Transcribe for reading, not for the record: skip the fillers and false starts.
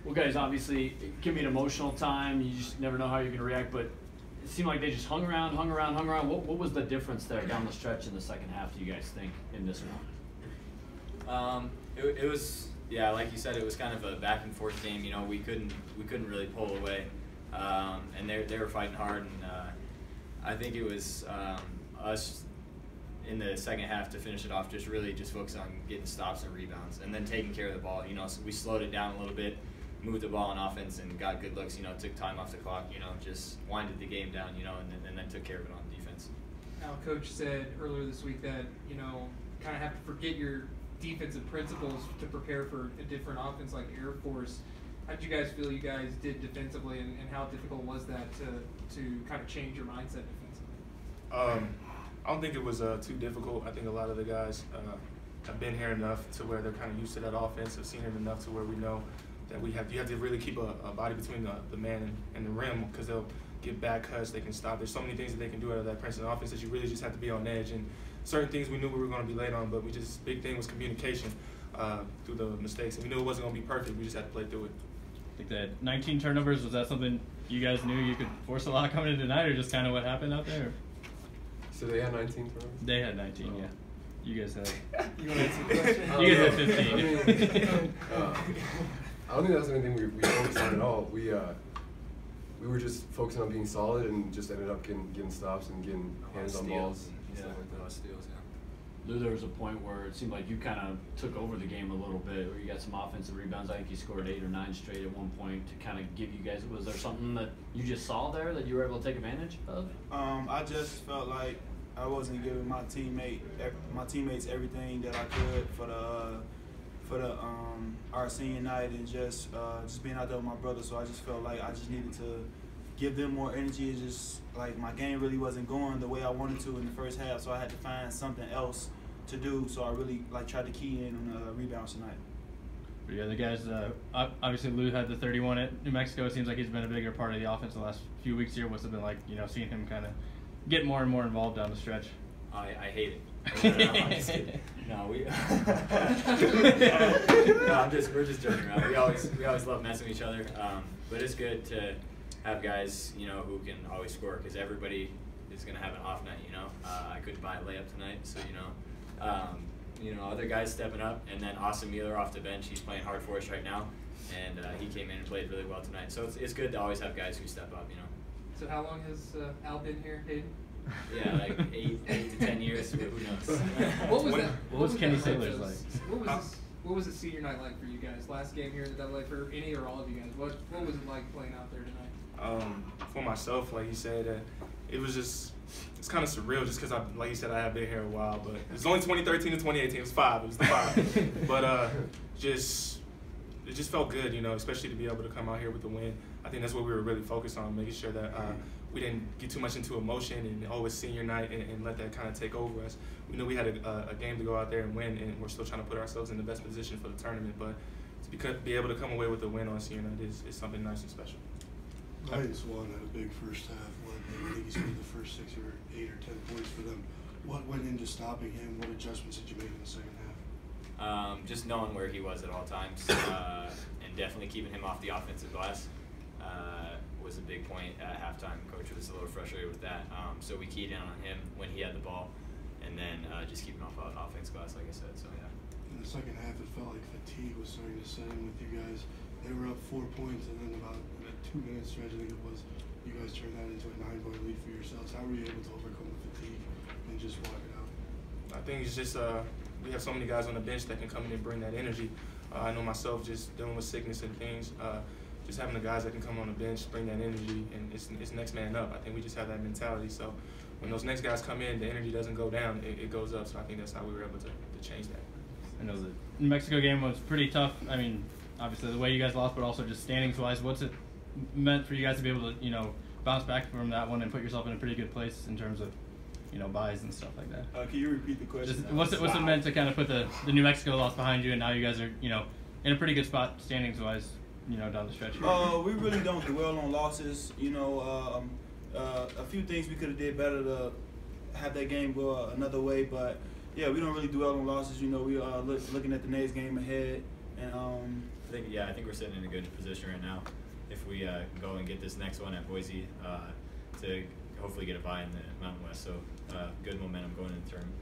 Well, guys, obviously, it can be an emotional time. You just never know how you're going to react, but it seemed like they just hung around. What was the difference there down the stretch in the second half, do you guys think, in this one? It was, yeah, like you said, it was kind of a back and forth game. You know, we couldn't really pull away, and they were fighting hard. And I think it was us in the second half to finish it off, just really just focus on getting stops and rebounds, and then taking care of the ball. You know, so we slowed it down a little bit, moved the ball on offense, and got good looks. You know, took time off the clock. You know, just winded the game down. You know, and then took care of it on defense. Now, Coach said earlier this week that kind of have to forget your defensive principles to prepare for a different offense like Air Force. How did you guys feel you guys did defensively, and how difficult was that to kind of change your mindset defensively? I don't think it was too difficult. I think a lot of the guys have been here enough to where they're kind of used to that offense, have seen it enough to where we know that you have to really keep a body between the man and the rim, because they'll get back cuts, they can stop. There's so many things that they can do out of that Princeton offense that you really just have to be on edge. And certain things we knew we were going to be late on, but big thing was communication through the mistakes. And we knew it wasn't going to be perfect. We just had to play through it. I think that 19 turnovers, was that something you guys knew you could force a lot coming in tonight, or just kind of what happened out there? So they had 19 turnovers? They had 19, yeah. You guys had. You want to answer the question? You guys had 15. I don't think that's anything we focused on at all. We were just focusing on being solid, and just ended up getting stops and getting hands on balls and stuff like that. Steals, yeah. Lou, there was a point where it seemed like you kind of took over the game a little bit, where you got some offensive rebounds. I think you scored 8 or 9 straight at one point to kind of give you guys. Was there something that you just saw there that you were able to take advantage of? I just felt like I wasn't giving my teammates everything that I could for our senior night, and just being out there with my brother. So I just felt like I just needed to give them more energy. It's just like my game really wasn't going the way I wanted to in the first half, so I had to find something else to do. So I really tried to key in on the rebounds tonight. Yeah, the guys, obviously Lou had the 31 at New Mexico. It seems like he's been a bigger part of the offense the last few weeks here. What's it been like, seeing him kind of get more and more involved down the stretch? I hate it. I'm just kidding. No, we're just joking around. We always love messing with each other. But it's good to have guys, who can always score, because everybody is gonna have an off night. I couldn't buy a layup tonight, so other guys stepping up, and then Austin Mueller off the bench. He's playing hard for us right now, and he came in and played really well tonight. So it's good to always have guys who step up. So how long has Al been here, Hayden? Yeah, like 8 to 10 years. Who knows? What was that? What was Kenny Sailor's like? What was the senior night like for you guys? Last game here, like for any or all of you guys, what was it like playing out there tonight? For myself, like you said, it was it's kind of surreal, just because like you said, I have been here a while, but it's only 2013 to 2018. It was 5. It was the 5. But it just felt good, especially to be able to come out here with the win. I think that's what we were really focused on, making sure that we didn't get too much into emotion and it's senior night and let that kind of take over us. We knew we had a game to go out there and win, and we're still trying to put ourselves in the best position for the tournament. But to be able to come away with a win on senior night is something nice and special. Lions won had a big first half. I think he scored the first 6 or 8 or 10 points for them. What went into stopping him? What adjustments did you make in the second half? Just knowing where he was at all times, and definitely keeping him off the offensive glass was a big point at halftime. Coach was a little frustrated with that, so we keyed in on him when he had the ball, and then just keeping off offense glass, like I said. So yeah. In the second half, it felt like fatigue was starting to set in with you guys. They were up 4 points, and then about a 2-minute stretch, I think it was, you guys turned that into a 9-point lead for yourselves. How were you able to overcome the fatigue and just walk it out? I think it's just we have so many guys on the bench that can come in and bring that energy. I know myself, just dealing with sickness and things, just having the guys that can come on the bench, bring that energy, and it's next man up. I think we just have that mentality. So when those next guys come in, the energy doesn't go down, it goes up. So I think that's how we were able to change that. I know the New Mexico game was pretty tough. I mean, obviously the way you guys lost, but also just standings-wise, what's it meant for you guys to be able to, bounce back from that one and put yourself in a pretty good place in terms of, buys and stuff like that? Can you repeat the question? What's it meant to kind of put the New Mexico loss behind you, and now you guys are, in a pretty good spot standings-wise, down the stretch here? We really don't dwell on losses. A few things we could have did better to have that game go another way, but yeah, we don't really dwell on losses. We are looking at the next game ahead, And I think we're sitting in a good position right now. If we go and get this next one at Boise to hopefully get a bye in the Mountain West, so good momentum going into the tournament.